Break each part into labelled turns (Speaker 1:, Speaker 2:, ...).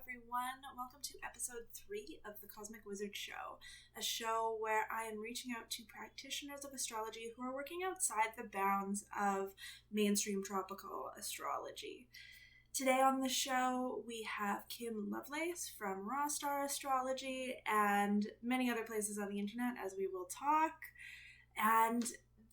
Speaker 1: everyone. Welcome to episode 3 of the Cosmic Wizard Show, a show where I am reaching out to practitioners of astrology who are working outside the bounds of mainstream tropical astrology. Today on the show, we have Kim Lovelace from RaStar Astrology and many other places on the internet, as we will talk. And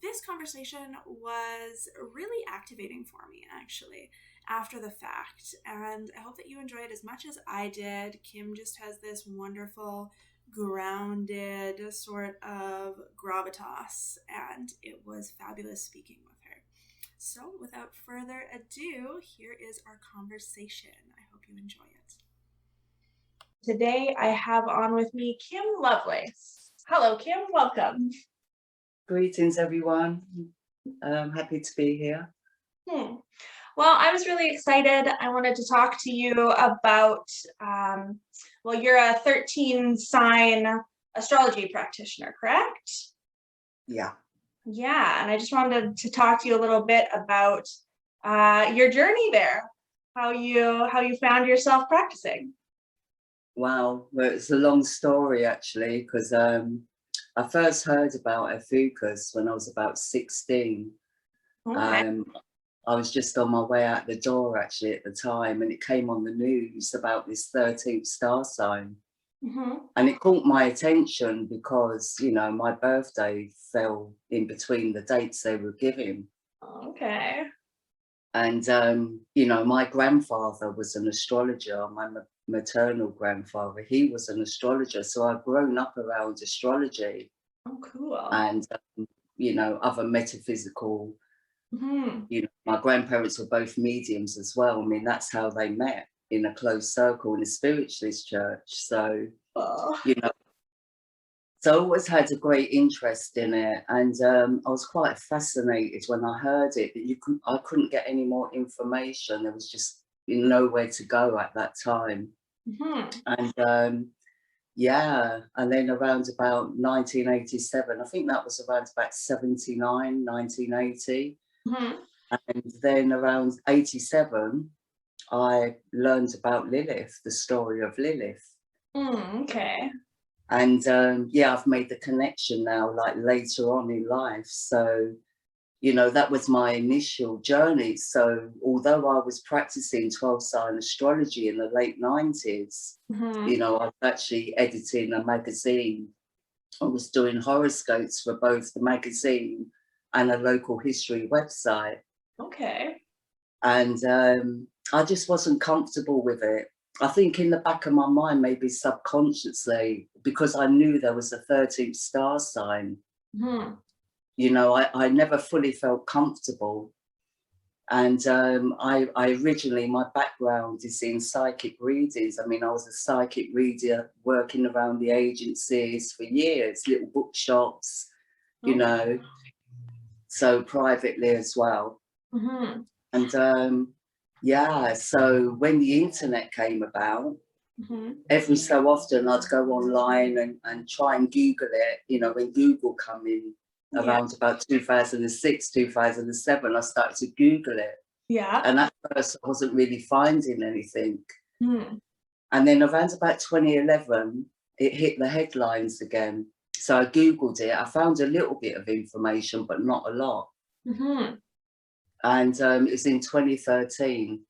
Speaker 1: this conversation was really activating for me, actually, after the fact, and I hope that you enjoyed as much as I did. Kim just has this wonderful, grounded sort of gravitas, and it was fabulous speaking with her. So, without further ado, here is our conversation. I hope you enjoy it. Today, I have on with me Kim Lovelace. Hello, Kim. Welcome.
Speaker 2: Greetings, everyone. Happy to be here.
Speaker 1: Well, I was really excited. I wanted to talk to you about, you're a 13-sign astrology practitioner, correct?
Speaker 2: Yeah.
Speaker 1: Yeah, and I just wanted to talk to you a little bit about your journey there, how you found yourself practicing.
Speaker 2: Wow, well, it's a long story, actually, because I first heard about Ophiuchus when I was about 16.
Speaker 1: Okay.
Speaker 2: I was just on my way out the door, actually, at the time, and it came on the news about this 13th star sign.
Speaker 1: Mm-hmm.
Speaker 2: And it caught my attention because, my birthday fell in between the dates they were giving.
Speaker 1: Okay.
Speaker 2: And, my grandfather was an astrologer, my maternal grandfather. He was an astrologer. So I've grown up around astrology.
Speaker 1: Oh, cool.
Speaker 2: And, other metaphysical.
Speaker 1: Mm-hmm.
Speaker 2: My grandparents were both mediums as well. I mean, that's how they met, in a closed circle in a spiritualist church. So, so I always had a great interest in it. And I was quite fascinated when I heard it, but I couldn't get any more information. There was just nowhere to go at that time.
Speaker 1: Mm-hmm.
Speaker 2: And and then around about 1987, I think that was around about 79, 1980.
Speaker 1: Mm-hmm.
Speaker 2: And then around 87, I learned about Lilith, the story of Lilith.
Speaker 1: Okay.
Speaker 2: And I've made the connection now, like later on in life. So, that was my initial journey. So although I was practicing 12-sign astrology in the late 90s,
Speaker 1: Mm-hmm.
Speaker 2: I was actually editing a magazine. I was doing horoscopes for both the magazine and a local history website.
Speaker 1: Okay.
Speaker 2: And I just wasn't comfortable with it. I think in the back of my mind, maybe subconsciously, because I knew there was a 13th star sign,
Speaker 1: Mm-hmm.
Speaker 2: I never fully felt comfortable. And I originally, my background is in psychic readings. I mean, I was a psychic reader working around the agencies for years, little bookshops, so privately as well.
Speaker 1: Mm-hmm.
Speaker 2: And so when the internet came about,
Speaker 1: Mm-hmm.
Speaker 2: every so often I'd go online and try and Google it, when Google come in around about 2006, 2007, I started to Google it.
Speaker 1: Yeah.
Speaker 2: And at first I wasn't really finding anything.
Speaker 1: Mm.
Speaker 2: And then around about 2011, it hit the headlines again. So I Googled it. I found a little bit of information, but not a lot.
Speaker 1: Mm-hmm.
Speaker 2: And it was in 2013,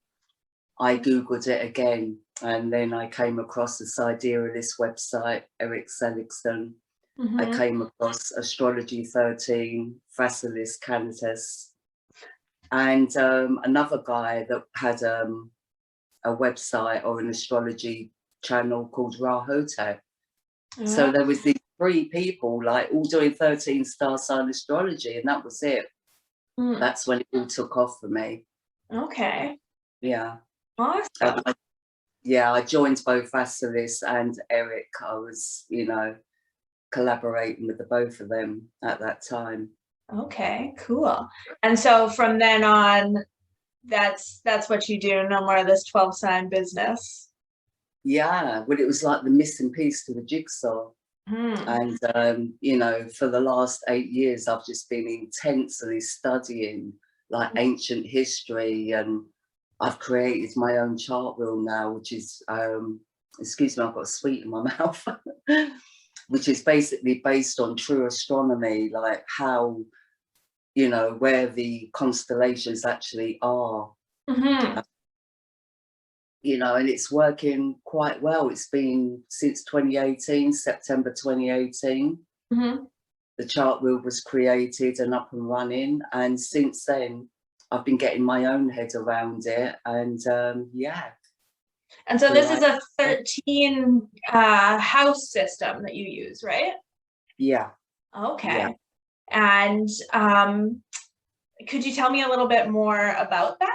Speaker 2: I Googled it again. And then I came across the Siderealist website, Eric Seligson.
Speaker 1: Mm-hmm.
Speaker 2: I came across Astrology 13, Facilis Canitas. And another guy that had a website or an astrology channel called Rahotep. So there was these 3 people, like, all doing 13 star sign astrology, and that was it.
Speaker 1: Mm.
Speaker 2: That's when it all took off for me.
Speaker 1: Okay.
Speaker 2: Yeah.
Speaker 1: Awesome.
Speaker 2: I joined both Facilis and Eric. I was, collaborating with the both of them at that time.
Speaker 1: Okay, cool. And so from then on, that's what you do, no more of this 12-sign business.
Speaker 2: Yeah, well, it was like the missing piece to the jigsaw. And, for the last 8 years, I've just been intensely studying like ancient history and I've created my own chart wheel now, which is, excuse me, I've got a sweet in my mouth, which is basically based on true astronomy, like how, you know, where the constellations actually are.
Speaker 1: Mm-hmm.
Speaker 2: You know, and it's working quite well. It's been since 2018, September 2018.
Speaker 1: Mm-hmm.
Speaker 2: The chart wheel was created and up and running. And since then, I've been getting my own head around it. And yeah.
Speaker 1: And so this is
Speaker 2: Like,
Speaker 1: a 13 house system that you use, right?
Speaker 2: yeah.
Speaker 1: Okay.
Speaker 2: Yeah.
Speaker 1: And could you tell me a little bit more about that?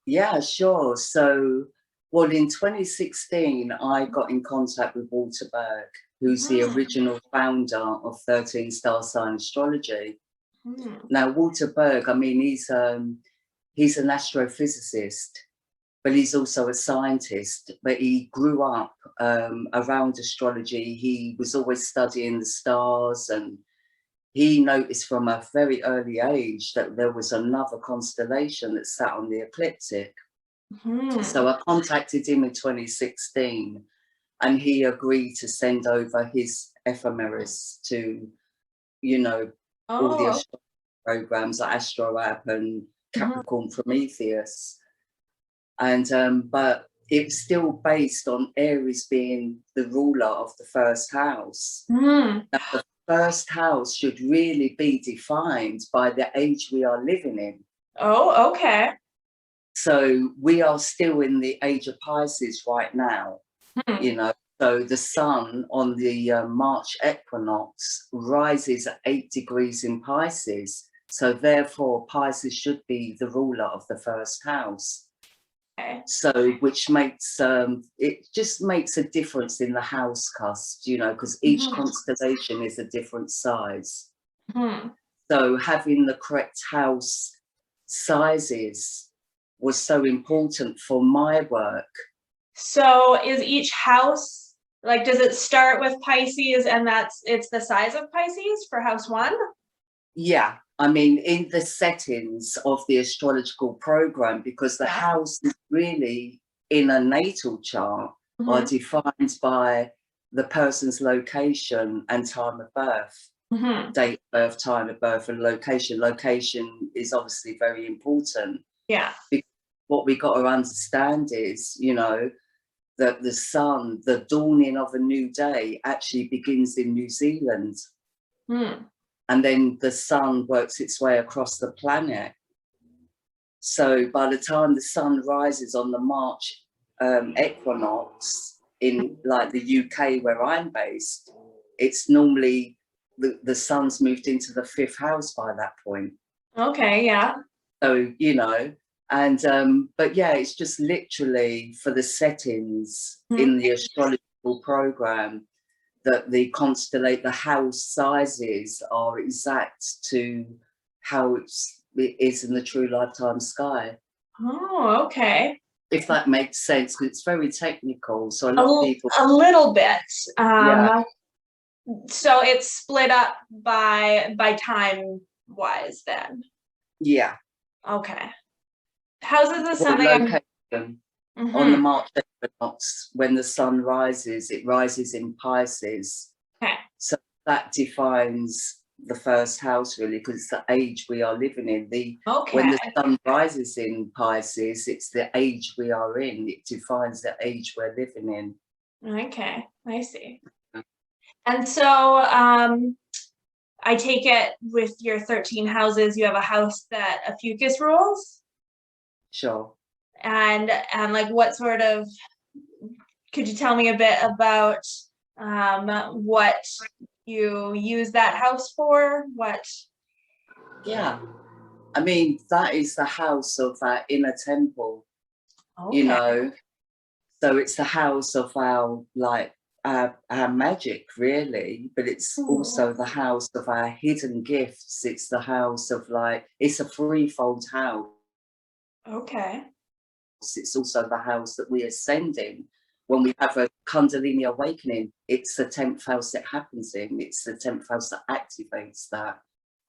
Speaker 2: Yeah, sure. So, well, in 2016, I got in contact with Walter Berg, who's the original founder of 13 Star Sign Astrology. Now, Walter Berg, I mean, he's an astrophysicist, but he's also a scientist. But he grew up around astrology. He was always studying the stars, and he noticed from a very early age that there was another constellation that sat on the ecliptic. So I contacted him in 2016, and he agreed to send over his ephemeris to, you know, all the astrology programs like Astro App and Capricorn Prometheus. And but it's still based on Aries being the ruler of the first house. Now, the first house should really be defined by the age we are living in.
Speaker 1: Oh, okay.
Speaker 2: So we are still in the age of Pisces right now, you know. So the sun on the March equinox rises at 8 degrees in Pisces. So therefore, Pisces should be the ruler of the first house.
Speaker 1: Okay.
Speaker 2: So which makes, it just makes a difference in the house cusp, you know, because each constellation is a different size. So having the correct house sizes was so important for my work.
Speaker 1: So is each house, like, does it start with Pisces and it's the size of Pisces for house 1?
Speaker 2: Yeah, I mean, in the settings of the astrological program, because the house is really in a natal chart are defined by the person's location and time of birth. Date of birth, time of birth, and location. Location is obviously very important.
Speaker 1: Yeah.
Speaker 2: Because what we got to understand is, you know, that the sun, the dawning of a new day, actually begins in New Zealand. And then the sun works its way across the planet. So by the time the sun rises on the March equinox in like the UK where I'm based, it's normally the sun's moved into the 5th house by that point.
Speaker 1: Okay, yeah.
Speaker 2: So, you know, and but yeah, it's just literally for the settings in the astrological program that the house sizes are exact to how it is in the true lifetime sky.
Speaker 1: Oh, okay.
Speaker 2: If that makes sense, because it's very technical. So a lot of people.
Speaker 1: A little bit.
Speaker 2: Yeah.
Speaker 1: So it's split up by time wise then.
Speaker 2: Yeah.
Speaker 1: Okay. Houses is something
Speaker 2: location on the March equinox, when the sun rises, it rises in Pisces.
Speaker 1: Okay.
Speaker 2: So that defines the first house really, because it's the age we are living in. When the sun rises in Pisces, it's the age we are in. It defines the age we're living in.
Speaker 1: Okay, I see. And so I take it with your 13 houses, you have a house that a fucus rules?
Speaker 2: Sure.
Speaker 1: And like what sort of, could you tell me a bit about what you use that house for?
Speaker 2: Yeah, I mean, that is the house of our inner temple. You know, so it's the house of our our magic really, but it's also the house of our hidden gifts. It's the house of it's a threefold house.
Speaker 1: Okay.
Speaker 2: It's also the house that we ascend in when we have a Kundalini awakening. It's the 10th house it happens in. It's the 10th house that activates that.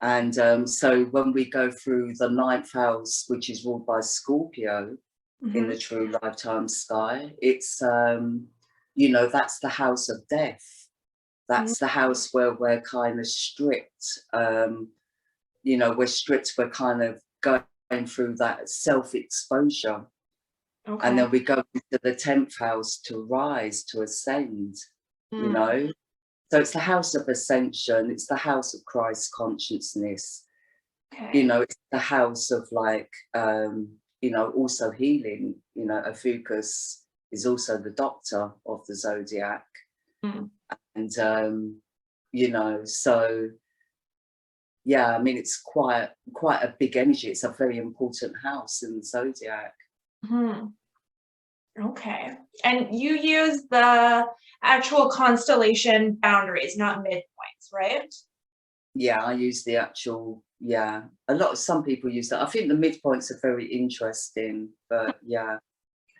Speaker 2: And so when we go through the ninth house, which is ruled by Scorpio in the true lifetime sky, it's, you know, that's the house of death. That's the house where we're kind of stripped. You know, we're stripped, we're kind of going through that self-exposure.
Speaker 1: Okay.
Speaker 2: And then we go into the 10th house to rise, to ascend, you know. So it's the house of ascension. It's the house of Christ consciousness.
Speaker 1: Okay.
Speaker 2: You know, it's the house of like, you know, also healing. You know, Ophiuchus is also the doctor of the zodiac. And, you know, so, yeah, I mean, it's quite a big energy. It's a very important house in the zodiac.
Speaker 1: Okay. And you use the actual constellation boundaries, not midpoints, right?
Speaker 2: Yeah, I use the actual, yeah. Some people use that. I think the midpoints are very interesting, but yeah.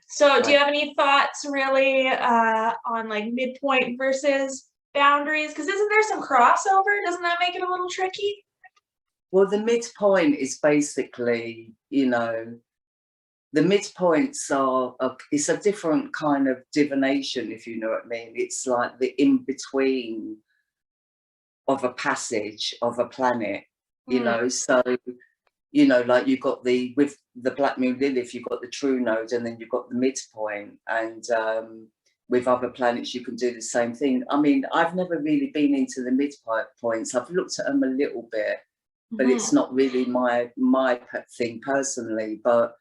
Speaker 1: So do you have any thoughts really on like midpoint versus boundaries? Because isn't there some crossover? Doesn't that make it a little tricky?
Speaker 2: Well, the midpoint is basically, you know, the midpoints are, it's a different kind of divination, if you know what I mean. It's like the in-between of a passage of a planet, you know. So, you know, like you've got with the Black Moon Lilith, you've got the true node and then you've got the midpoint. And with other planets, you can do the same thing. I mean, I've never really been into the midpoints. I've looked at them a little bit, but it's not really my thing personally. But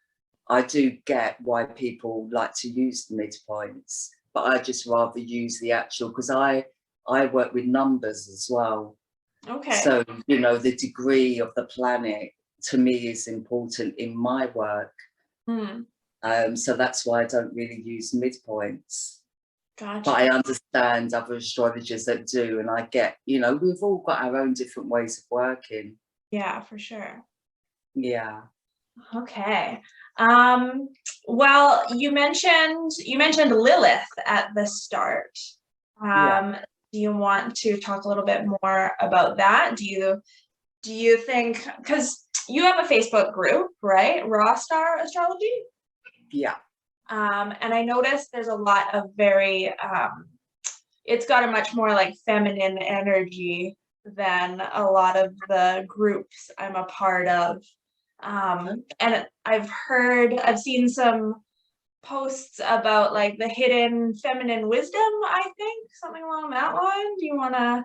Speaker 2: I do get why people like to use the midpoints, but I just rather use the actual, because I work with numbers as well.
Speaker 1: Okay.
Speaker 2: So, you know, the degree of the planet to me is important in my work. So that's why I don't really use midpoints.
Speaker 1: Gotcha.
Speaker 2: But I understand other astrologers that do, and I get, you know, we've all got our own different ways of working.
Speaker 1: Yeah, for sure.
Speaker 2: Yeah.
Speaker 1: Okay. Well, you mentioned Lilith at the start.
Speaker 2: Yeah.
Speaker 1: Do you want to talk a little bit more about that? Do you think, because you have a Facebook group, right? RaStar Astrology?
Speaker 2: Yeah.
Speaker 1: And I noticed there's a lot of very it's got a much more like feminine energy than a lot of the groups I'm a part of. And I've seen some posts about like the hidden feminine wisdom, I think, something along that line. Do you want to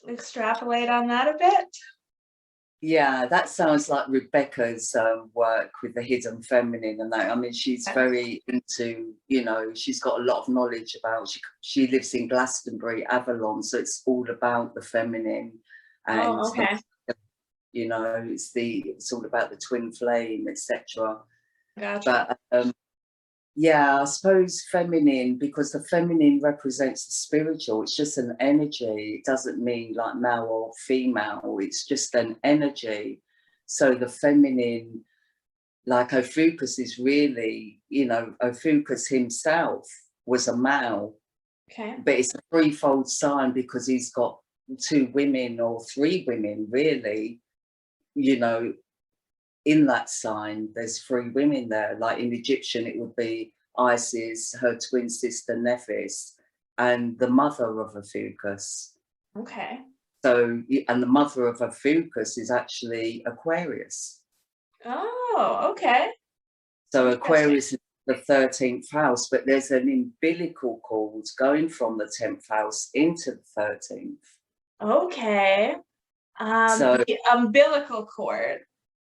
Speaker 1: extrapolate on that a bit?
Speaker 2: Yeah, that sounds like Rebecca's work with the hidden feminine and that. I mean, she's very into, you know, she's got a lot of knowledge about, she lives in Glastonbury, Avalon, so it's all about the feminine. And you know, it's all about the twin flame, etc.
Speaker 1: Gotcha.
Speaker 2: But yeah, I suppose feminine, because the feminine represents the spiritual. It's just an energy. It doesn't mean like male or female. It's just an energy. So the feminine, like Ophiuchus is really, you know, Ophiuchus himself was a male.
Speaker 1: Okay.
Speaker 2: But it's a threefold sign because he's got 2 women or 3 women, really, you know. In that sign, there's 3 women there. Like in Egyptian, it would be Isis, her twin sister Nephis, and the mother of Ophiuchus.
Speaker 1: Okay.
Speaker 2: So, and the mother of Ophiuchus is actually Aquarius.
Speaker 1: Oh, okay.
Speaker 2: So Aquarius is the 13th house, but there's an umbilical cord going from the 10th house into the 13th.
Speaker 1: Okay. So the umbilical cord.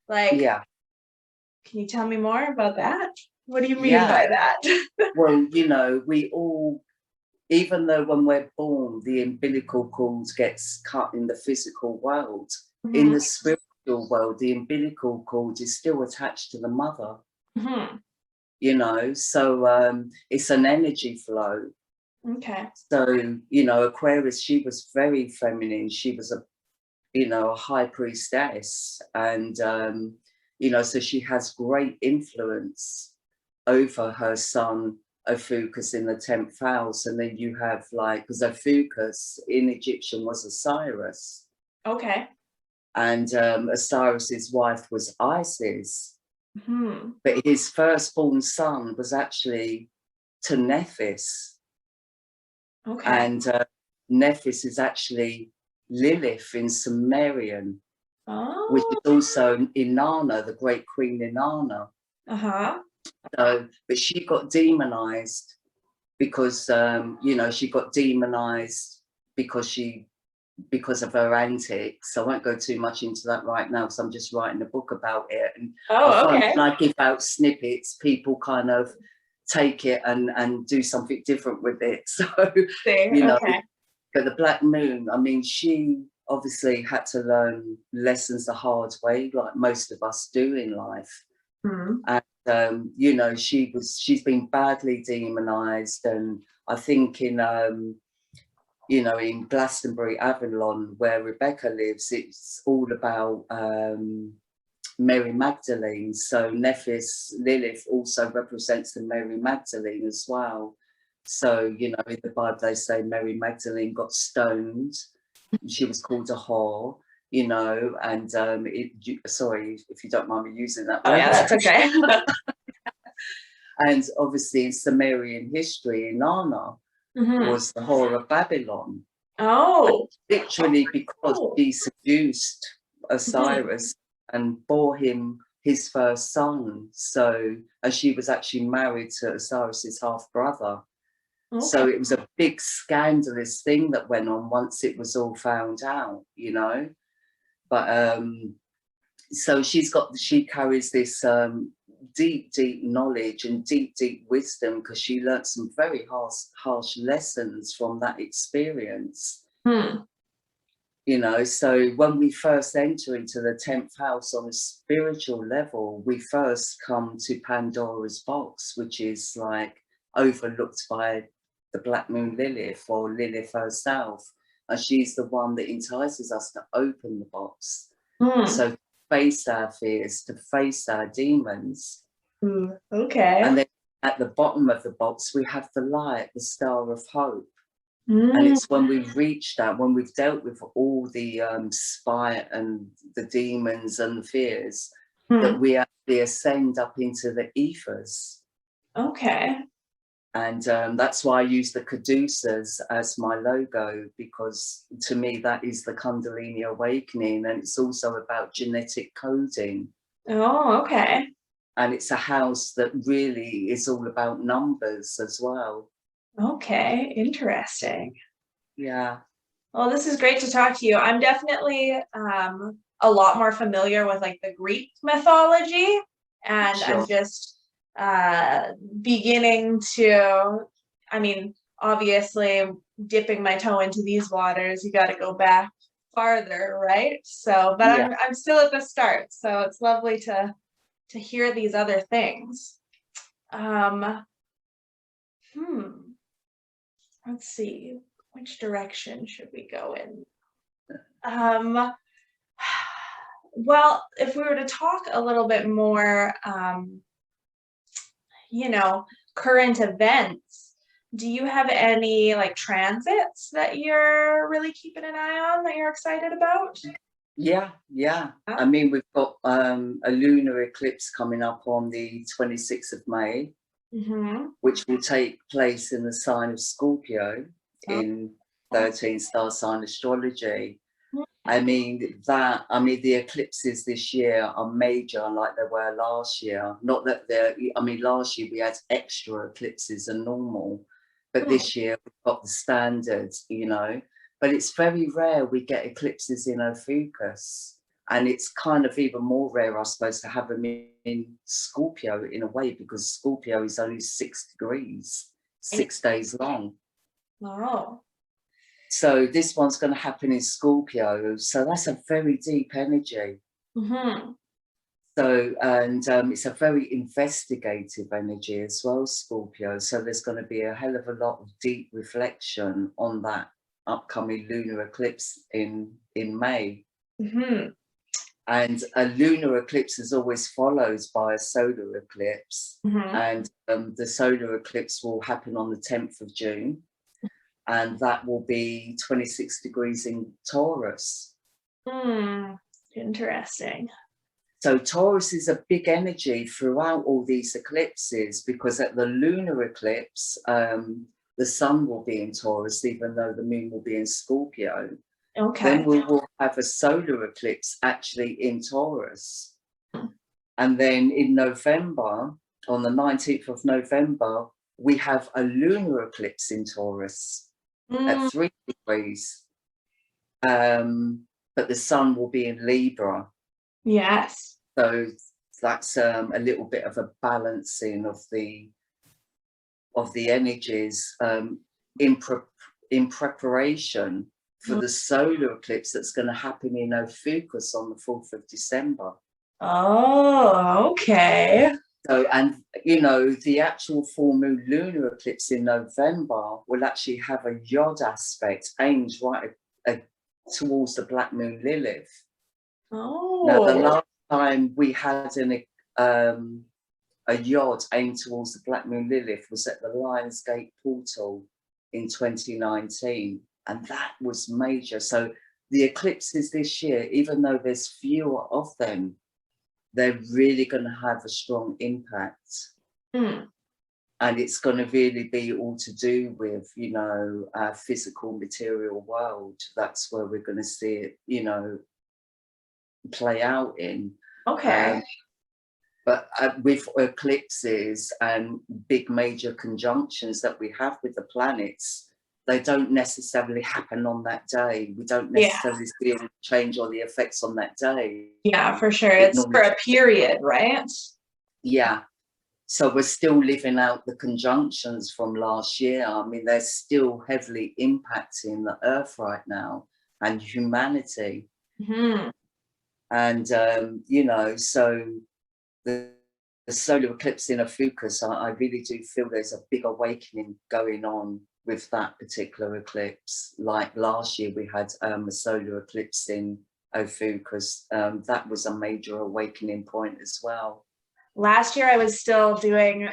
Speaker 1: Like,
Speaker 2: yeah.
Speaker 1: Can you tell me more about that? What do you mean by that?
Speaker 2: Well, you know, we all, even though when we're born, the umbilical cord gets cut in the physical world, in the spiritual world, the umbilical cord is still attached to the mother. You know, so it's an energy flow.
Speaker 1: Okay.
Speaker 2: So, you know, Aquarius, she was very feminine. She was a high priestess, and you know, so she has great influence over her son Ophiuchus in the 10th house. And then you have, like, because Ophiuchus in Egyptian was Osiris.
Speaker 1: Okay.
Speaker 2: And Osiris's wife was Isis,
Speaker 1: Hmm.
Speaker 2: but his firstborn son was actually to Nephis.
Speaker 1: Okay.
Speaker 2: And Nephis is actually Lilith in Sumerian, which is
Speaker 1: Oh.
Speaker 2: also Inanna, the great queen Inanna.
Speaker 1: Uh-huh.
Speaker 2: So, but she got demonized because, you know, she got demonized because of her antics. I won't go too much into that right now because I'm just writing a book about it. And I
Speaker 1: Oh,
Speaker 2: find
Speaker 1: okay.
Speaker 2: when I give out snippets, people kind of take it and do something different with it. So, you know,
Speaker 1: Okay.
Speaker 2: but the Black Moon, I mean, she obviously had to learn lessons the hard way, like most of us do in life.
Speaker 1: Hmm.
Speaker 2: And you know, she's been badly demonized, and I think in you know, in Glastonbury, Avalon, where Rebecca lives, it's all about Mary Magdalene. So Nephis, Lilith also represents the Mary Magdalene as well. So, you know, in the Bible, they say Mary Magdalene got stoned. She was called a whore, you know, and sorry if you don't mind me using that
Speaker 1: Oh,
Speaker 2: word.
Speaker 1: yeah, that's okay.
Speaker 2: And obviously in Sumerian history, Inanna was the whore of Babylon.
Speaker 1: Oh.
Speaker 2: Literally because she seduced Osiris and bore him his first son. So, and she was actually married to Osiris's half brother.
Speaker 1: Okay.
Speaker 2: So it was a big scandalous thing that went on once it was all found out, you know. But so she carries this deep knowledge and deep wisdom because she learnt some very harsh lessons from that experience. You know, so when we first enter into the 10th house on a spiritual level, we first come to Pandora's box, which is like overlooked by the Black Moon Lilith, or Lilith herself. And she's the one that entices us to open the box. So to face our fears, to face our demons.
Speaker 1: Okay.
Speaker 2: And then at the bottom of the box, we have the light, the star of hope. And it's when we reach that, when we've dealt with all the spite and the demons and the fears, that we actually ascend up into the ethers.
Speaker 1: Okay.
Speaker 2: And that's why I use the caduceus as my logo, because to me that is the Kundalini awakening, and it's also about genetic coding.
Speaker 1: Oh, okay.
Speaker 2: And it's a house that really is all about numbers as well.
Speaker 1: Okay, interesting.
Speaker 2: Yeah.
Speaker 1: Well, this is great to talk to you. I'm definitely a lot more familiar with like the Greek mythology, and
Speaker 2: Sure.
Speaker 1: I'm just beginning to, I mean, obviously dipping my toe into these waters, you got to go back farther, right? So, but
Speaker 2: Yeah.
Speaker 1: I'm still at the start, so it's lovely to hear these other things. Let's see, which direction should we go in? Well, if we were to talk a little bit more, you know, current events, do you have any like transits that you're really keeping an eye on that you're excited about?
Speaker 2: Yeah. I mean, we've got a lunar eclipse coming up on the 26th of May, which will take place in the sign of Scorpio in 13 star sign astrology. I mean, the eclipses this year are major, like they were last year. Not that last year we had extra eclipses than normal, but this year we've got the standards, you know. But it's very rare we get eclipses in Ophiuchus. And it's kind of even more rare, I suppose, to have them in Scorpio in a way, because Scorpio is only 6 degrees, 6 days long.
Speaker 1: Oh.
Speaker 2: So this one's going to happen in Scorpio. So that's a very deep energy. So, and it's a very investigative energy as well, Scorpio. So there's going to be a hell of a lot of deep reflection on that upcoming lunar eclipse in May. And a lunar eclipse is always followed by a solar eclipse. And the solar eclipse will happen on the 10th of June. And that will be 26 degrees in Taurus.
Speaker 3: Interesting.
Speaker 2: So Taurus is a big energy throughout all these eclipses, because at the lunar eclipse, the sun will be in Taurus, even though the moon will be in Scorpio.
Speaker 3: Okay.
Speaker 2: Then we will have a solar eclipse actually in Taurus. And then in November, on the 19th of November, we have a lunar eclipse in Taurus at 3 degrees. But the sun will be in Libra.
Speaker 3: Yes.
Speaker 2: So that's a little bit of a balancing of the energies in preparation for the solar eclipse that's going to happen in Ophiuchus on the 4th of December.
Speaker 3: Oh, okay.
Speaker 2: So, and you know, the actual full moon lunar eclipse in November will actually have a Yod aspect aimed right towards the black moon Lilith.
Speaker 3: Oh.
Speaker 2: Now, the last time we had a Yod aimed towards the black moon Lilith was at the Lionsgate portal in 2019, and that was major. So the eclipses this year, even though there's fewer of them, they're really going to have a strong impact. And it's going to really be all to do with, you know, our physical material world. That's where we're going to see it, you know, play out in.
Speaker 3: Okay.
Speaker 2: But with eclipses and big major conjunctions that we have with the planets, they don't necessarily happen on that day. We don't necessarily see a change or the effects on that day.
Speaker 3: Yeah, for sure. It's for a period, right?
Speaker 2: Yeah. So we're still living out the conjunctions from last year. I mean, they're still heavily impacting the Earth right now and humanity. And, you know, so the solar eclipse in Ophiuchus, I really do feel there's a big awakening going on with that particular eclipse. Like last year we had a solar eclipse in Ophiuchus. That was a major awakening point as well.
Speaker 3: Last year I was still doing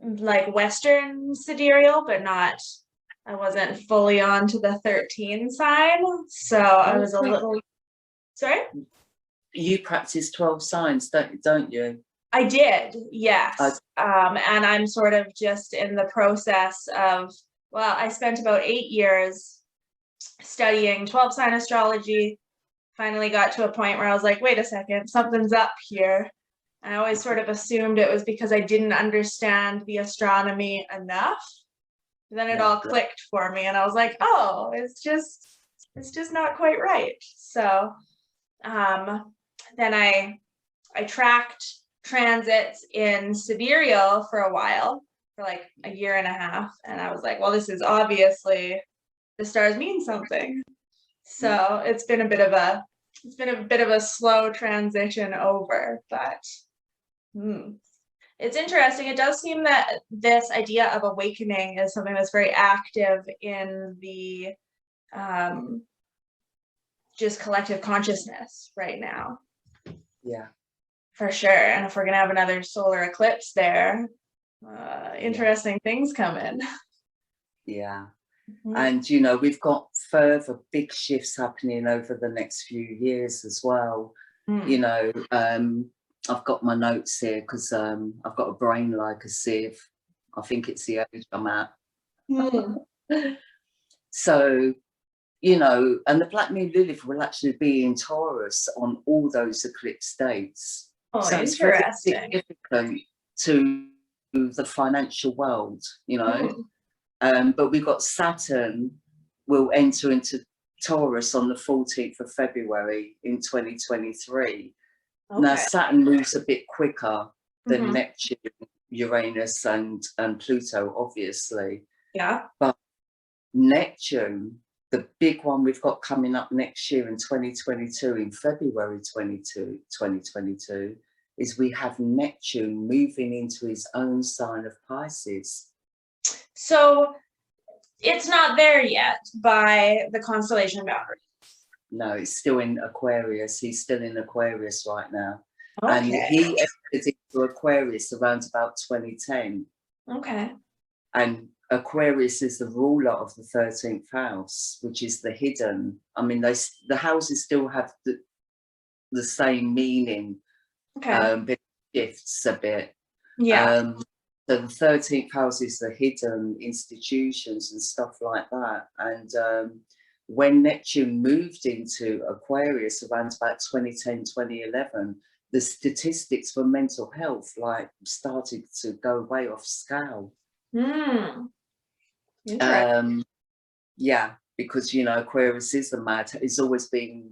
Speaker 3: like Western sidereal, but I wasn't fully on to the 13 sign. So I was a little, sorry?
Speaker 2: You practice 12 signs, don't you?
Speaker 3: I did, yes. And I'm sort of just in the process of, well, I spent about 8 years studying 12 sign astrology. Finally got to a point where I was like, wait a second, something's up here. And I always sort of assumed it was because I didn't understand the astronomy enough. Then it all clicked for me, and I was like, oh, it's just not quite right. So then I tracked transits in sidereal for a while, for like a year and a half, and I was like, well, this is obviously, the stars mean something. So it's been a bit of a slow transition over, but it's interesting. It does seem that this idea of awakening is something that's very active in the just collective consciousness right now.
Speaker 2: Yeah.
Speaker 3: For sure. And if we're gonna have another solar eclipse there, interesting things coming.
Speaker 2: Yeah. And you know, we've got further big shifts happening over the next few years as well. You know, I've got my notes here because I've got a brain like a sieve. I think it's the age I'm at. So, you know, and the black moon Lilith will actually be in Taurus on all those eclipse dates.
Speaker 3: Oh,
Speaker 2: so it's very significant to the financial world, you know. But we've got Saturn will enter into Taurus on the 14th of February in 2023. Now, Saturn moves a bit quicker than Neptune, Uranus, and Pluto, obviously.
Speaker 3: Yeah.
Speaker 2: But Neptune, the big one we've got coming up next year in 2022, in February 2022, is we have Neptune moving into his own sign of Pisces.
Speaker 3: So it's not there yet by the constellation boundary.
Speaker 2: No, it's still in Aquarius. He's still in Aquarius right now.
Speaker 3: Okay.
Speaker 2: And he entered into Aquarius around about 2010.
Speaker 3: Okay.
Speaker 2: And Aquarius is the ruler of the 13th house, which is the hidden. I mean, the houses still have the same meaning,
Speaker 3: Okay.
Speaker 2: but it shifts a bit.
Speaker 3: Yeah.
Speaker 2: So the 13th house is the hidden institutions and stuff like that. And when Neptune moved into Aquarius around about 2010, 2011, the statistics for mental health like started to go way off scale.
Speaker 3: Interesting.
Speaker 2: Yeah, because Aquarius is it's always been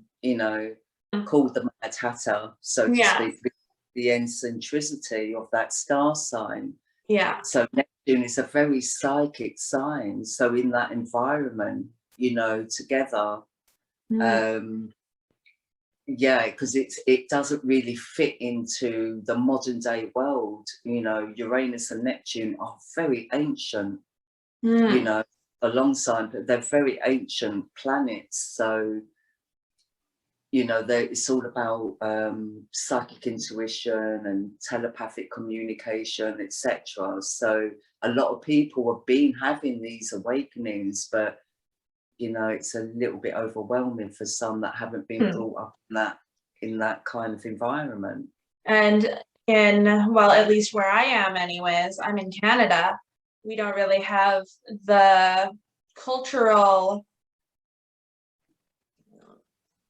Speaker 2: called the Mad Hatter, so to speak, the eccentricity of that star sign.
Speaker 3: Yeah.
Speaker 2: So Neptune is a very psychic sign. So in that environment, together, yeah, because it doesn't really fit into the modern day world. Uranus and Neptune are very ancient, alongside, but they're very ancient planets. So, it's all about psychic intuition and telepathic communication, etc. So a lot of people have been having these awakenings, but it's a little bit overwhelming for some that haven't been brought up in that kind of environment.
Speaker 3: And well, at least where I am anyways, I'm in Canada, we don't really have the cultural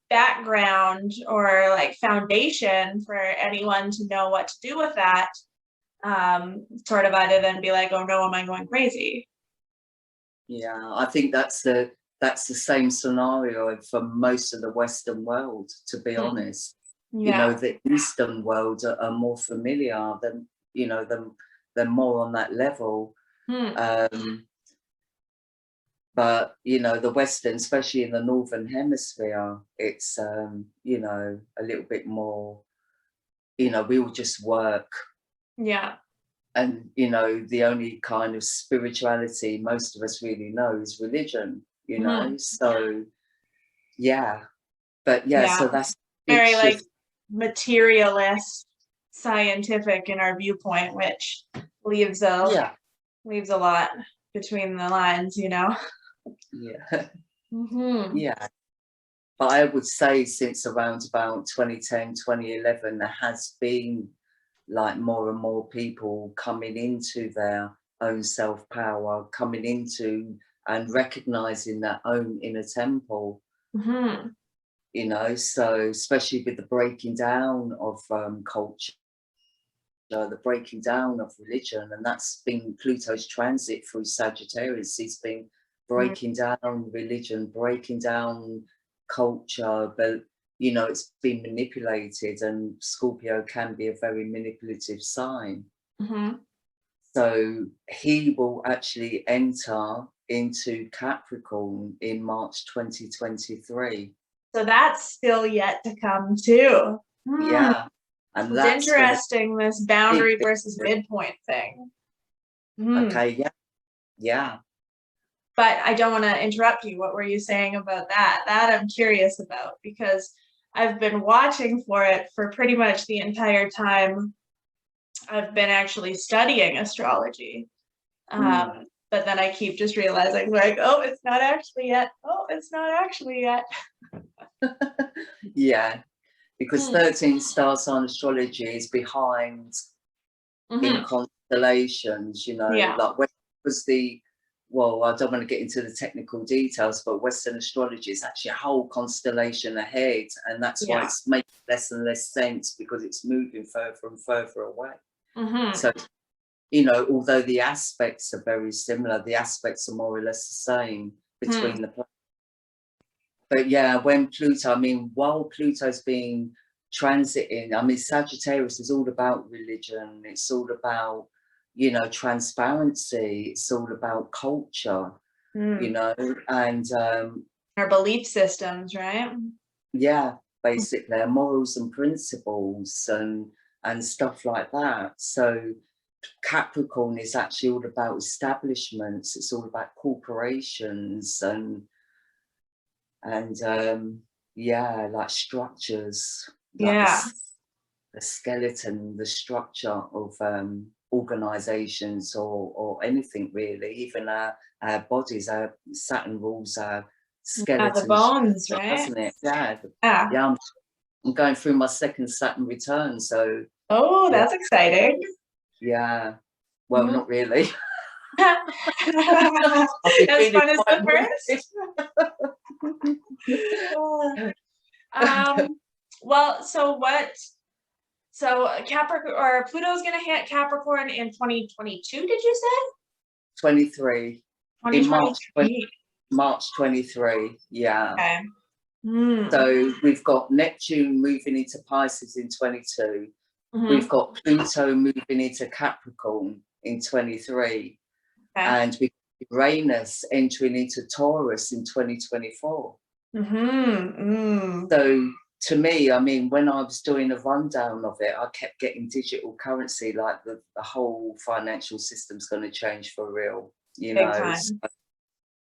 Speaker 3: background or like foundation for anyone to know what to do with that, sort of, other than be like, oh no, am I going crazy?
Speaker 2: Yeah, I think that's the same scenario for most of the Western world, to be honest. The Eastern world are more familiar than, they're more on that level. But, the Western, especially in the Northern Hemisphere, it's, a little bit more, we all just work.
Speaker 3: Yeah.
Speaker 2: And, the only kind of spirituality most of us really know is religion, so, yeah. But, yeah, so that's
Speaker 3: very, like, materialist, scientific in our viewpoint, which leaves a lot between the lines,
Speaker 2: Yeah. Yeah. But I would say since around about 2010, 2011, there has been like more and more people coming into their own self-power, coming into and recognizing their own inner temple. So especially with the breaking down of culture, the breaking down of religion, and that's been Pluto's transit through Sagittarius. He's been breaking down religion, breaking down culture, but it's been manipulated, and Scorpio can be a very manipulative sign. So he will actually enter into Capricorn in March 2023.
Speaker 3: So that's still yet to come too.
Speaker 2: Yeah. And
Speaker 3: it's interesting, this boundary versus midpoint thing.
Speaker 2: Okay, yeah.
Speaker 3: But I don't want to interrupt you. What were you saying about that? That I'm curious about, because I've been watching for it for pretty much the entire time I've been actually studying astrology. But then I keep just realizing, like, oh, it's not actually yet. Oh, it's not actually yet.
Speaker 2: Yeah, because 13 star sign astrology is behind in constellations, like when was well, I don't want to get into the technical details, but Western astrology is actually a whole constellation ahead, and that's why it's making less and less sense, because it's moving further and further away. So, although the aspects are very similar, the aspects are more or less the same between the planets. But yeah, when Pluto, while Pluto's been transiting, Sagittarius is all about religion. It's all about, transparency. It's all about culture, and
Speaker 3: our belief systems, right?
Speaker 2: Yeah, basically, our morals and principles and stuff like that. So Capricorn is actually all about establishments. It's all about corporations and like structures, like the skeleton, the structure of organizations or anything really, even our bodies. Our Saturn rules our skeleton,
Speaker 3: the bones, right?
Speaker 2: doesn't it? Yeah.
Speaker 3: Yeah.
Speaker 2: I'm going through my second Saturn return, so.
Speaker 3: Oh, that's exciting.
Speaker 2: Yeah. Well, not really.
Speaker 3: As fun as the first. Well, so Capricorn, or Pluto's going to hit Capricorn in 2022, did you say?
Speaker 2: 23.
Speaker 3: 2023.
Speaker 2: March 23, yeah.
Speaker 3: Okay.
Speaker 2: So we've got Neptune moving into Pisces in 22. We've got Pluto moving into Capricorn in 23. And we've got Uranus entering into Taurus in 2024. So to me, I mean, when I was doing a rundown of it, I kept getting digital currency, like the whole financial system's going to change for real, you know. So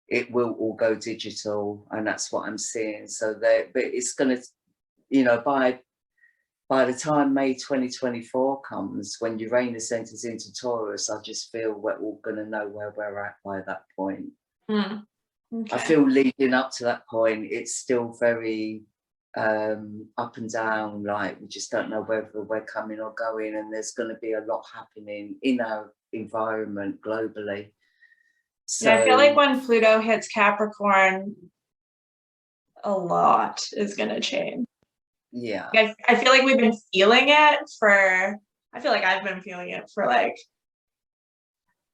Speaker 2: it will all go digital, and that's what I'm seeing. So but it's going to, you know, by the time May 2024 comes, when Uranus enters into Taurus, I just feel we're all going to know where we're at by that point.
Speaker 3: Okay.
Speaker 2: I feel leading up to that point, it's still very up and down, like we just don't know whether we're coming or going, and there's going to be a lot happening in our environment globally. So
Speaker 3: yeah, I feel like when Pluto hits Capricorn, a lot is going to change.
Speaker 2: Yeah.
Speaker 3: I feel like we've been feeling it I feel like I've been feeling it for like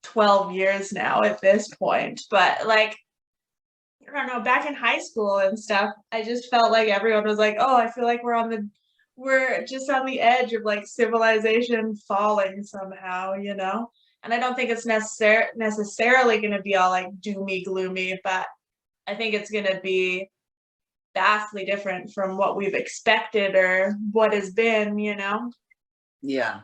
Speaker 3: 12 years now at this point, but like, I don't know, back in high school and stuff, I just felt like everyone was like, oh, I feel like we're just on the edge of like civilization falling somehow, you know? And I don't think it's necessarily going to be all like doomy gloomy, but I think it's going to be vastly different from what we've expected or what has been, you know?
Speaker 2: Yeah.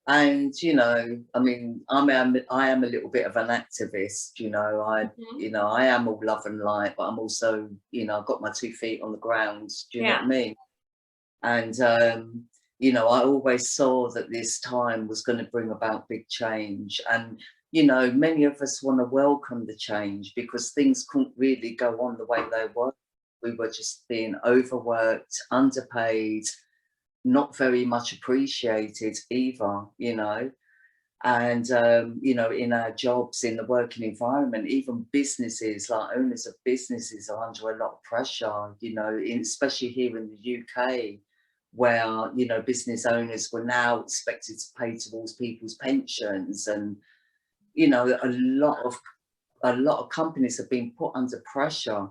Speaker 2: And, you know, I mean, I am a little bit of an activist, you know, you know, I am all love and light, but I'm also, you know, I've got my 2 feet on the ground. Do you know what I mean? And, you know, I always saw that this time was going to bring about big change. And, you know, many of us want to welcome the change because things couldn't really go on the way they were. We were just being overworked, underpaid, not very much appreciated either, you know. And, you know, in our jobs, in the working environment, even businesses, like owners of businesses are under a lot of pressure, you know, especially here in the UK, where, you know, business owners were now expected to pay towards people's pensions. And, you know, a lot of companies have been put under pressure,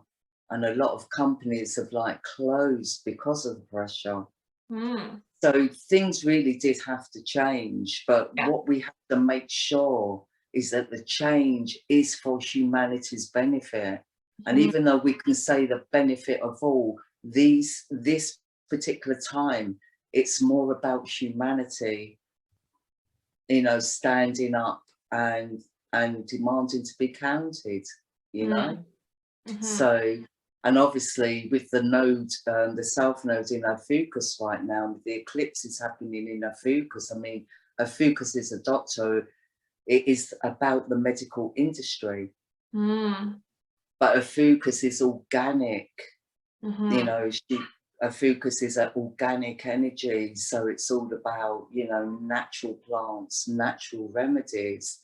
Speaker 2: and a lot of companies have like closed because of the pressure. So things really did have to change, but what we have to make sure is that the change is for humanity's benefit. And even though we can say the benefit of all, this particular time, it's more about humanity, you know, standing up and demanding to be counted, you know. So, and obviously with the node, the south node in our Fucus right now, with the eclipses happening in our Fucus, I mean, a Fucus is a doctor, it is about the medical industry. But a Fucus is organic, you know, a Fucus is an organic energy. So it's all about, you know, natural plants, natural remedies.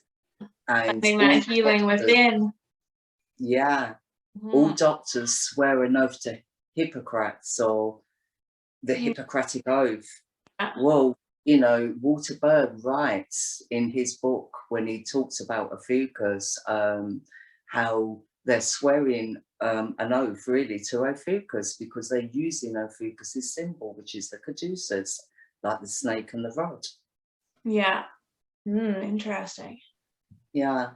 Speaker 2: And
Speaker 3: that healing within.
Speaker 2: Yeah. All doctors swear an oath to Hippocrates, or the Hippocratic Oath. Well, you know, Walter Berg writes in his book, when he talks about a Fucus, how they're swearing an oath really to Ophiuchus, because they're using Ophiuchus' symbol, which is the caduceus, like the snake and the rod.
Speaker 3: Yeah. Interesting.
Speaker 2: Yeah.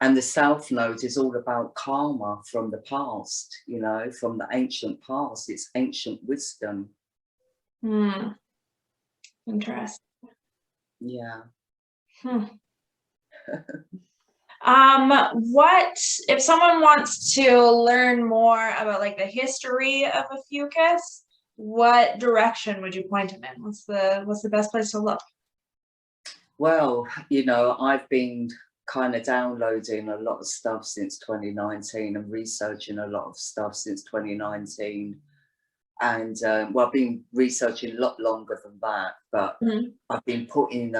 Speaker 2: And the south node is all about karma from the past, you know, from the ancient past. It's ancient wisdom.
Speaker 3: Interesting.
Speaker 2: Yeah.
Speaker 3: What if someone wants to learn more about like the history of Ophiuchus? what direction would you point them in? What's the best place to look?
Speaker 2: Well, I've been kind of downloading a lot of stuff since 2019 and researching a lot of stuff since 2019. And well, I've been researching a lot longer than that, but I've been putting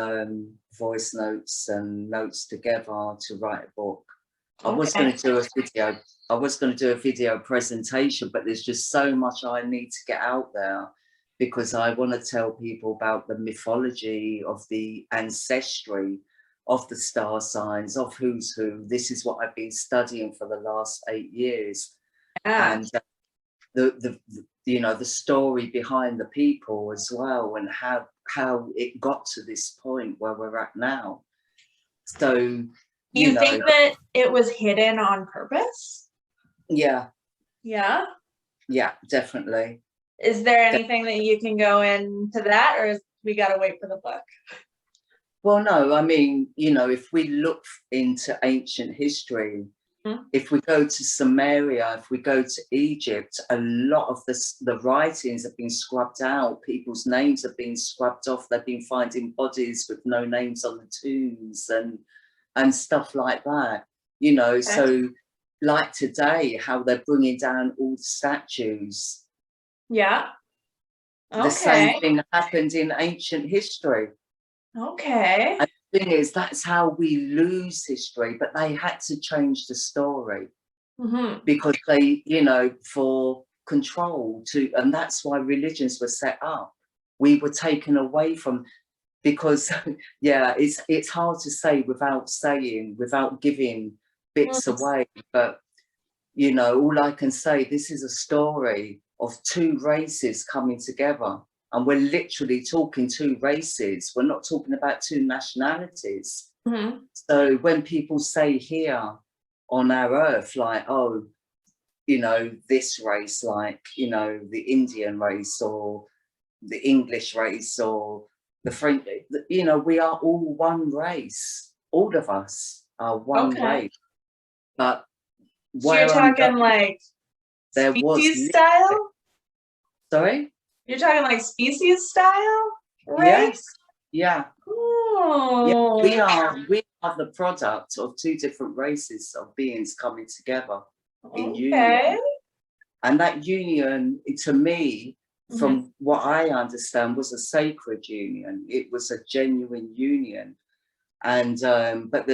Speaker 2: voice notes and notes together to write a book. I was going to do a video. I was going to do a video presentation, but there's just so much I need to get out there, because I want to tell people about the mythology of the ancestry of the star signs, of who's who. This is what I've been studying for the last 8 years. And the story behind the people as well, and how it got to this point where we're at now. So
Speaker 3: you think that it was hidden on purpose?
Speaker 2: Yeah, definitely.
Speaker 3: Is there anything that you can go into that, or we got to wait for the book?
Speaker 2: Well, no, I mean, if we look into ancient history, if we go to Samaria, if we go to Egypt, a lot of the writings have been scrubbed out. People's names have been scrubbed off. They've been finding bodies with no names on the tombs and stuff like that. So like today, how they're bringing down all the statues.
Speaker 3: Yeah. Okay.
Speaker 2: The same thing happened in ancient history.
Speaker 3: Okay.
Speaker 2: And the thing is, that's how we lose history, but they had to change the story because they, for control and that's why religions were set up. We were taken away from, because it's hard to say without giving bits away, but all I can say, this is a story of two races coming together. And we're literally talking two races. We're not talking about two nationalities. So when people say here on our earth, like, oh, this race, like, the Indian race or the English race or the French, we are all one race. All of us are one race. But
Speaker 3: so you're talking like species style?
Speaker 2: Sorry?
Speaker 3: You're talking like species style, right?
Speaker 2: Yes. Yeah.
Speaker 3: Oh.
Speaker 2: Yeah, we are the product of two different races of beings coming together in union. And that union, to me, from what I understand, was a sacred union. It was a genuine union. And but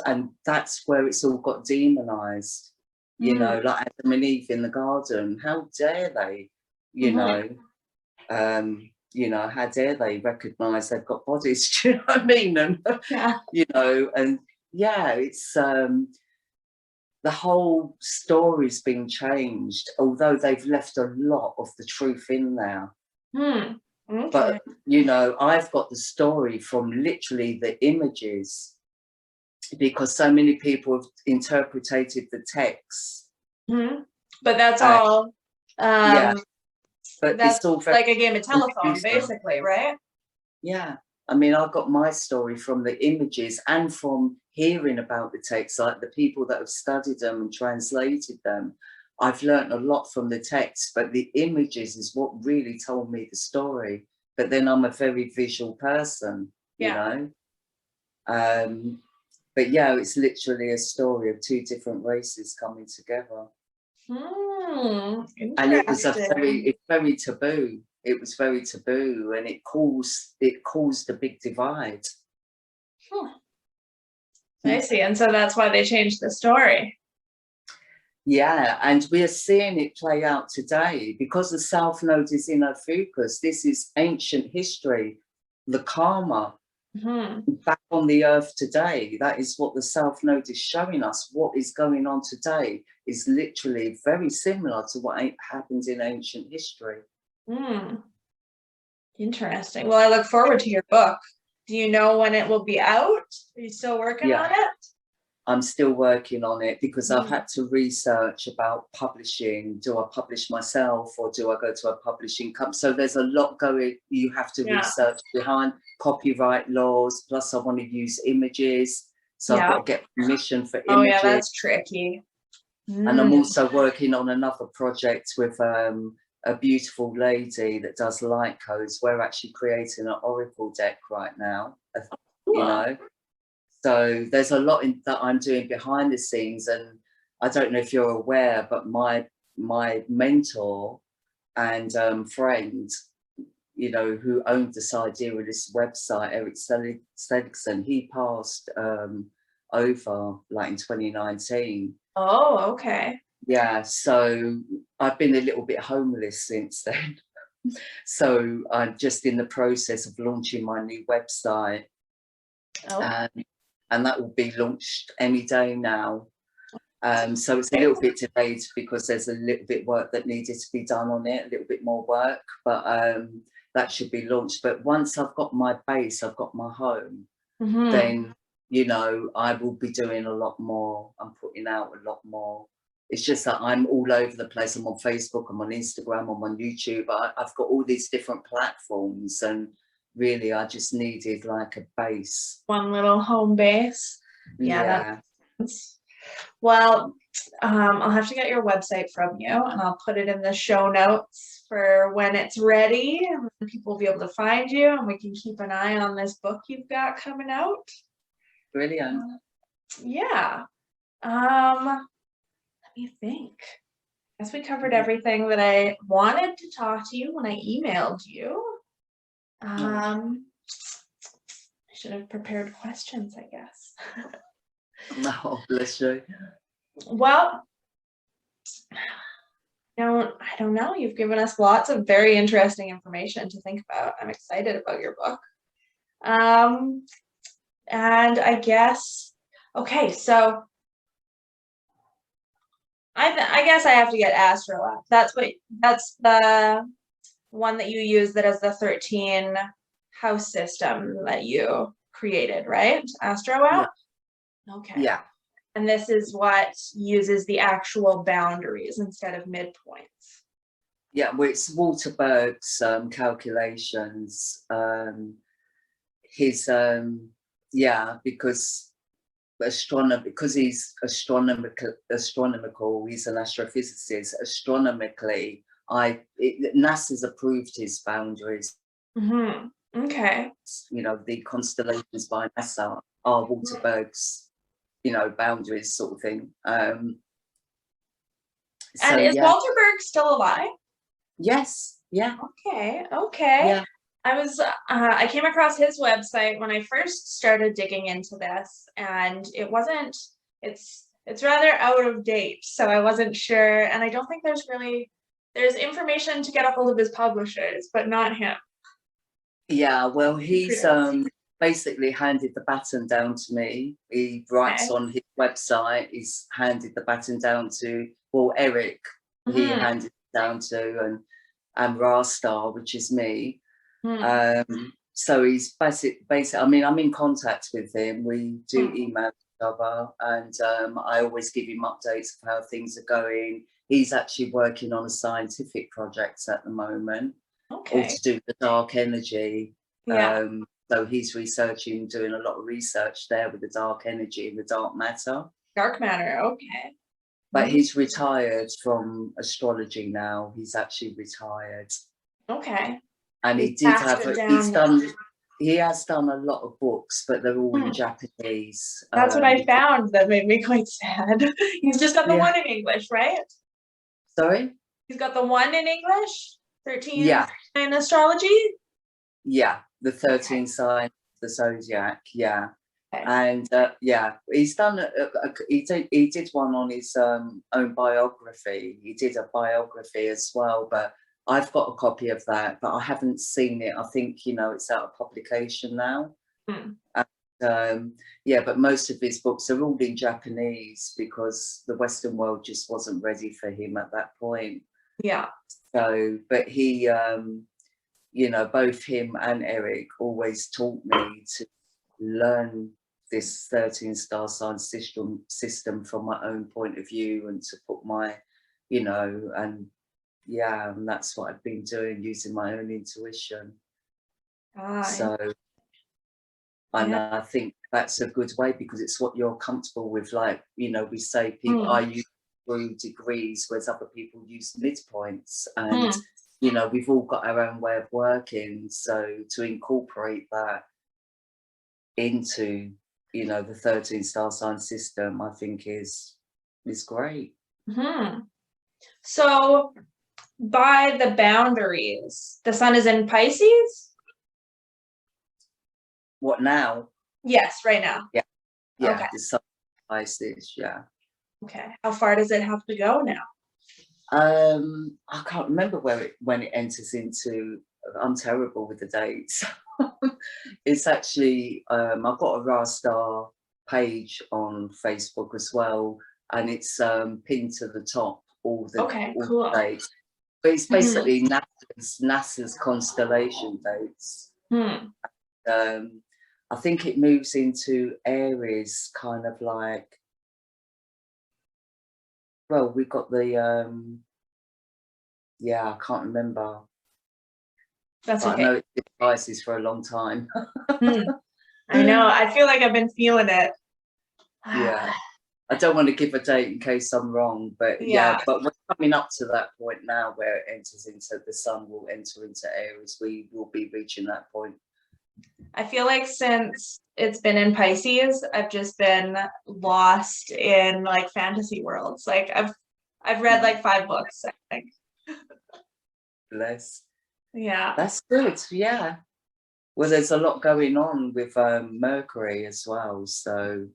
Speaker 2: and that's where it's all got demonized. Like Adam and Eve in the garden. How dare they, how dare they recognize they've got bodies? Do you know what I mean? And and it's the whole story's been changed, although they've left a lot of the truth in there. But I've got the story from literally the images, because so many people have interpreted the text.
Speaker 3: But that's all
Speaker 2: but
Speaker 3: that's
Speaker 2: it's all
Speaker 3: like a game of telephone, basically, right?
Speaker 2: Yeah. I mean, I got my story from the images and from hearing about the text, like the people that have studied them and translated them. I've learned a lot from the text, but the images is what really told me the story. But then I'm a very visual person, you know. But it's literally a story of two different races coming together. And it was it's very taboo. It was very taboo, and it caused a big divide.
Speaker 3: I see. And so that's why they changed the story.
Speaker 2: Yeah, and we are seeing it play out today because the South Node is in Ophiuchus. This is ancient history, the karma back on the earth today. That is what the South Node is showing us. What is going on today is literally very similar to what happened in ancient history.
Speaker 3: Interesting. Well, I look forward to your book. Do you know when it will be out? Are you still working on it?
Speaker 2: I'm still working on it because I've had to research about publishing. Do I publish myself or do I go to a publishing company? So there's a lot going. You have to research behind copyright laws. Plus, I want to use images. So I've got to get permission for images.
Speaker 3: Oh, yeah, that's tricky.
Speaker 2: And I'm also working on another project with a beautiful lady that does light codes. We're actually creating an oracle deck right now, you know. So there's a lot that I'm doing behind the scenes, and I don't know if you're aware, but my mentor and friend, you know, who owned this idea with this website, Eric Seligson, he passed over like in 2019.
Speaker 3: Oh, okay.
Speaker 2: Yeah, so I've been a little bit homeless since then. So I'm just in the process of launching my new website.
Speaker 3: Oh.
Speaker 2: And that will be launched any day now. So it's a little bit delayed because there's a little bit work that needed to be done on it, a little bit more work, but that should be launched. But once I've got my base, I've got my home, then, you know, I will be doing a lot more. I'm putting out a lot more. It's just that I'm all over the place. I'm on Facebook, I'm on Instagram, I'm on YouTube. I've got all these different platforms, and really I just needed like a base.
Speaker 3: One little home base.
Speaker 2: Yeah.
Speaker 3: Well, I'll have to get your website from you, and I'll put it in the show notes for when it's ready, and people will be able to find you, and we can keep an eye on this book you've got coming out.
Speaker 2: Brilliant.
Speaker 3: Yeah. Let me think. I guess we covered everything that I wanted to talk to you when I emailed you. I should have prepared questions, I guess.
Speaker 2: No, bless you.
Speaker 3: Well, I don't know. You've given us lots of very interesting information to think about. I'm excited about your book. And I guess, okay, so I guess I have to get Astrology. That's the one that you use that has the 13 house system that you created, right? Astrology?
Speaker 2: Yeah.
Speaker 3: Okay.
Speaker 2: Yeah.
Speaker 3: And this is what uses the actual boundaries instead of midpoints.
Speaker 2: Yeah, well, it's Walter Berg's calculations. His because he's astronomical, he's an astrophysicist. Astronomically, NASA's approved his boundaries.
Speaker 3: Okay.
Speaker 2: You know, the constellations by NASA are Walter Berg's, you know, boundaries, sort of thing.
Speaker 3: And is Walter Berg still alive? Yes. Yeah. Okay. Yeah. I came across his website when I first started digging into this, and it's rather out of date, so I wasn't sure, and I don't think there's information to get a hold of his publishers, but not him.
Speaker 2: Yeah, well, he's basically handed the baton down to me. He writes on his website, he's handed the baton down to, well, Eric, he handed it down to, and RaStar, which is me. So he's basically, I mean, I'm in contact with him. We do email each other, and I always give him updates of how things are going. He's actually working on a scientific project at the moment, all to do with the dark energy. So he's researching, doing a lot of research there with the dark energy and the dark matter. Dark matter, okay. But he's retired from astrology now. He's actually retired. Okay. And he has done a lot of books, but they're all in Japanese. That's what I found that made me quite sad. He's just got the one in English, right? Sorry? He's got the one in English? 13 in astrology? Yeah, the 13 signs, the zodiac, yeah. Okay. And he's done he did one on his own biography. He did a biography as well, but I've got a copy of that, but I haven't seen it. I think, you know, it's out of publication now. And, but most of his books are all in Japanese because the Western world just wasn't ready for him at that point. Yeah. So, but he, you know, both him and Eric always taught me to learn this 13 star sign system from my own point of view, and to put my, you know, and that's what I've been doing, using my own intuition. So, and I think that's a good way, because it's what you're comfortable with. Like, you know, we say people, through degrees, whereas other people use midpoints. And, you know, we've all got our own way of working. So to incorporate that into, you know, the 13 star sign system, I think is great.
Speaker 3: So by the boundaries, the sun is in Pisces?
Speaker 2: What now?
Speaker 3: Yes, right now.
Speaker 2: Yeah,
Speaker 3: Okay.
Speaker 2: the sun Pisces, yeah.
Speaker 3: Okay. How far does it have to go now?
Speaker 2: I can't remember when it enters into. I'm terrible with the dates. It's actually I've got a RaStar page on Facebook as well, and it's pinned to the top all the dates. But it's basically NASA's constellation dates. I think it moves into Aries, kind of like. Well, we've got the I can't remember.
Speaker 3: That's
Speaker 2: but
Speaker 3: okay.
Speaker 2: I know it's been Pisces for a long time.
Speaker 3: I know. I feel like I've been feeling it.
Speaker 2: Yeah. I don't want to give a date in case I'm wrong, but but we're coming up to that point now where it enters into, the sun will enter into Aries. We will be reaching that point.
Speaker 3: I feel like since it's been in Pisces, I've just been lost in like fantasy worlds. Like I've read like 5 books, I think.
Speaker 2: Bless.
Speaker 3: Yeah.
Speaker 2: That's good. Yeah. Well, there's a lot going on with Mercury as well. So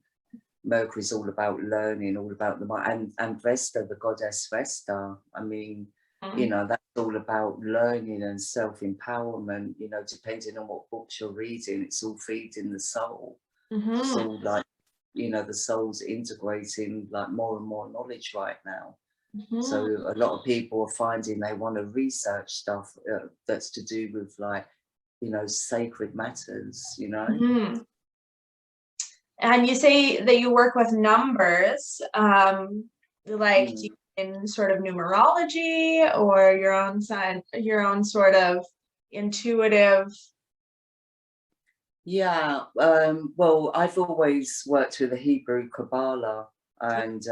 Speaker 2: Mercury's all about learning, all about the mind, and Vesta, the goddess Vesta. I mean, you know, that's all about learning and self-empowerment. You know, depending on what books you're reading, it's all feeding the soul. It's all like, you know, the soul's integrating like more and more knowledge right now. So a lot of people are finding they want to research stuff that's to do with, like, you know, sacred matters, you know.
Speaker 3: And you say that you work with numbers, like in sort of numerology, or your own sort of intuitive.
Speaker 2: Yeah, well, I've always worked with the Hebrew Kabbalah, and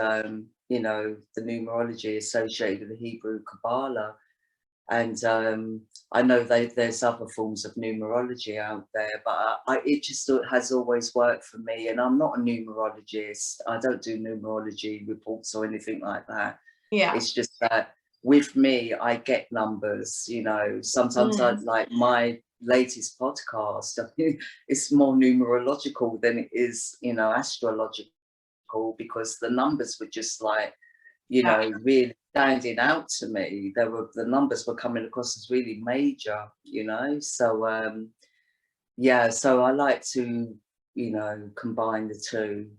Speaker 2: you know, the numerology associated with the Hebrew Kabbalah. And I know there's other forms of numerology out there, but it just has always worked for me. And I'm not a numerologist. I don't do numerology reports or anything like that.
Speaker 3: Yeah.
Speaker 2: It's just that with me, I get numbers, you know. Sometimes I like my latest podcast, I mean, it's more numerological than it is, you know, astrological, because the numbers were just like, you know, really standing out to me. The numbers were coming across as really major, you know. So so I like to, you know, combine the two,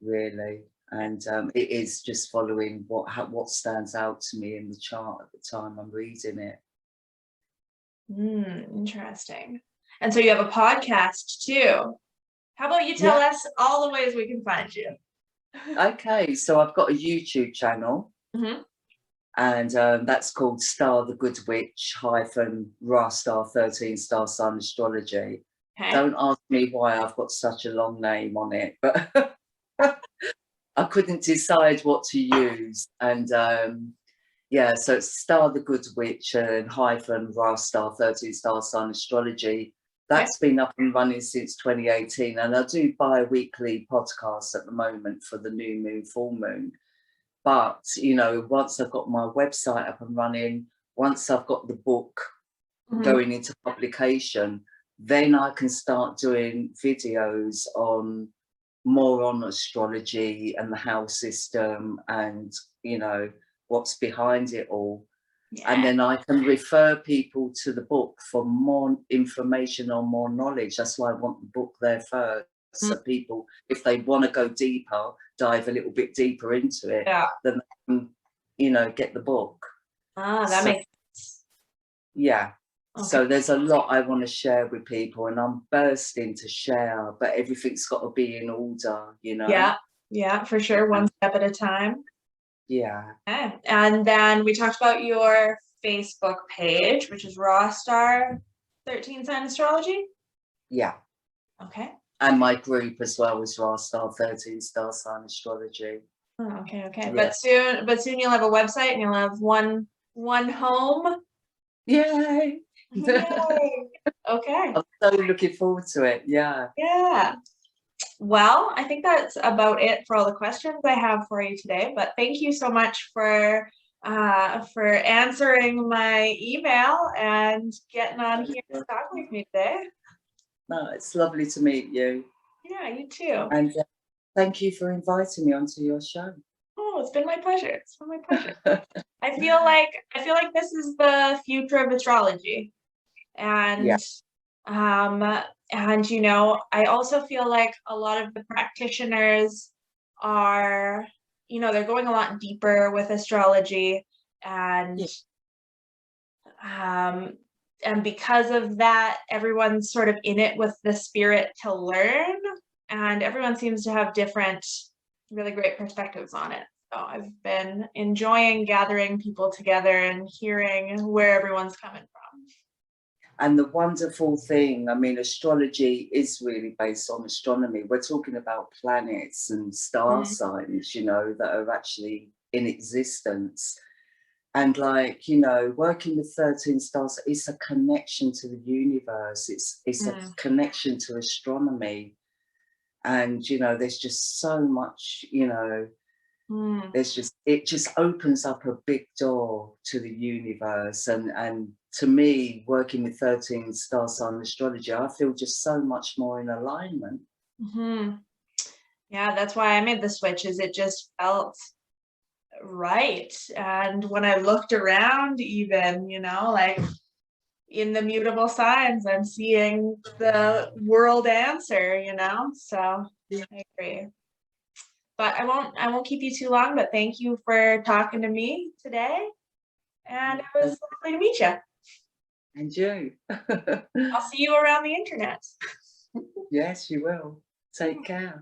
Speaker 2: really. And it is just following what stands out to me in the chart at the time I'm reading it.
Speaker 3: Interesting. And so you have a podcast too. How about you tell us all the ways we can find you?
Speaker 2: Okay, so I've got a YouTube channel, and that's called Star the Good Witch RaStar 13 Star Sign Astrology. Don't ask me why I've got such a long name on it, but I couldn't decide what to use. And so it's Star the Good Witch and RaStar 13 Star Sign Astrology. That's been up and running since 2018, and I do bi-weekly podcasts at the moment for the new moon, full moon. But, you know, once I've got my website up and running, once I've got the book going into publication, then I can start doing videos more on astrology and the house system and, you know, what's behind it all. And then I can refer people to the book for more information or more knowledge. That's why I want the book there first. So people, if they want to go deeper, dive a little bit deeper into it, then they can, you know, get the book.
Speaker 3: That makes sense.
Speaker 2: Yeah. Okay. So there's a lot I want to share with people, and I'm bursting to share, but everything's got to be in order, you know?
Speaker 3: Yeah, for sure. One step at a time.
Speaker 2: Yeah.
Speaker 3: Okay. And then we talked about your Facebook page, which is RaStar 13 Sign Astrology.
Speaker 2: Yeah.
Speaker 3: Okay.
Speaker 2: And my group as well is RaStar 13 Star Sign Astrology.
Speaker 3: Oh, okay.
Speaker 2: Yeah.
Speaker 3: But soon you'll have a website and you'll have one home.
Speaker 2: Yay!
Speaker 3: Yay. Okay.
Speaker 2: I'm so looking forward to it. Yeah.
Speaker 3: Yeah. Well, I think that's about it for all the questions I have for you today. But thank you so much for answering my email and getting on here to talk with me today.
Speaker 2: No, it's lovely to meet you.
Speaker 3: Yeah, you too.
Speaker 2: And thank you for inviting me onto your show.
Speaker 3: Oh, it's been my pleasure. It's been my pleasure. I feel like this is the future of astrology. And
Speaker 2: Yeah.
Speaker 3: and you know, I also feel like a lot of the practitioners are, you know, they're going a lot deeper with astrology, and and because of that, everyone's sort of in it with the spirit to learn, and everyone seems to have different, really great perspectives on it. So I've been enjoying gathering people together and hearing where everyone's coming from.
Speaker 2: And the wonderful thing, I mean, astrology is really based on astronomy. We're talking about planets and star signs, you know, that are actually in existence. And like, you know, working with 13 stars, it's a connection to the universe. It's a connection to astronomy. And, you know, there's just so much, you know, it just opens up a big door to the universe. And to me, working with 13 star sign astrology, I feel just so much more in alignment.
Speaker 3: Yeah, that's why I made the switch, is it just felt right. And when I looked around, even, you know, like in the mutable signs, I'm seeing the world answer, you know. So I agree. But I won't keep you too long, but thank you for talking to me today. And it was lovely to meet you.
Speaker 2: And you.
Speaker 3: I'll see you around the internet.
Speaker 2: Yes, you will. Take care.